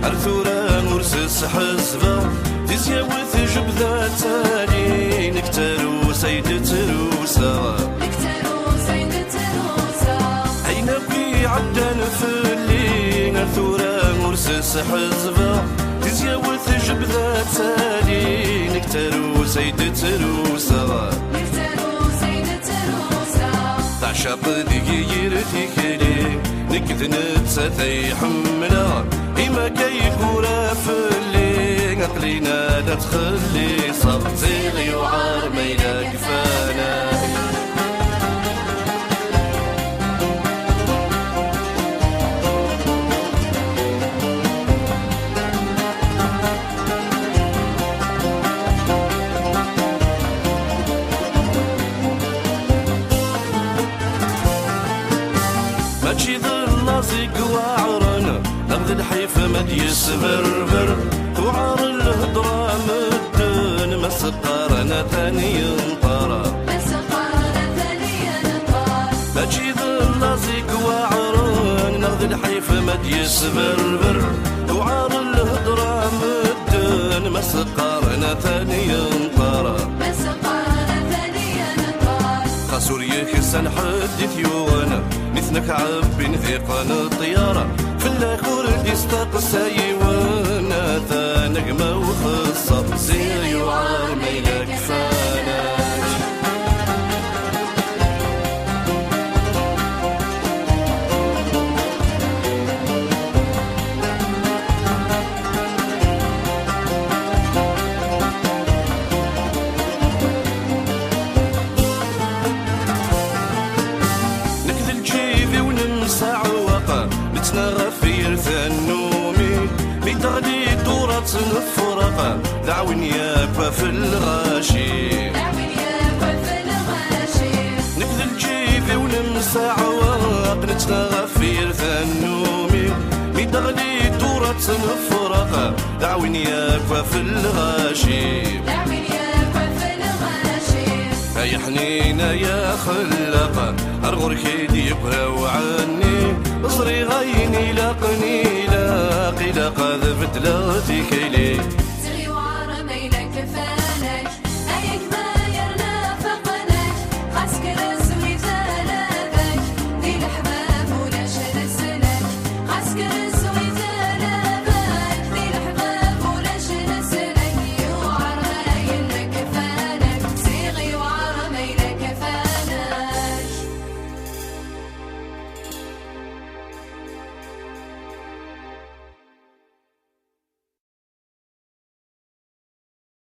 أرثورا مرسس حزبة تزيوث جبذة تالي نكترو سيد تروسا أين بي عدن فلي أرثورا مرسس حزبة تزيوث جبذة تالي نكترو سيد تروسا تعشق ديجيرتي كلي نكذن تساثي حمنا إما كيكورا فلي عقلينا لا تخلي صغتي غيوعار ميلا كفانا ماشي ظل زيق وعرنا نبذ الحيف مدي سبربر وعار الهضرة مدن ما سقارنا ثاني انطرا ماشي ظل زيق وعرنا نبذ الحيف مدي سبربر وعار الهضرة مدن ما سقارنا ثاني انطرا سوريا كسان حدث يوانا مثنك عبي نثيقان الطيارة في اللاخور ديستقسى وانا ذا نجمة وخصة زي وعار ميلا كفاناش نغفير ثنومي بتغدي دورة الفرقة دعوني يابا في الغاشي نكذل جيفي ونمسى عواق نتغفير ثنومي بتغدي دورة الفرقة دعوني يابا في الغاشي يا حنينة يا خلاقة أرغر كيدي يبهو عني أصري غيني لاقني لاقي لا قذفت لا تكيلي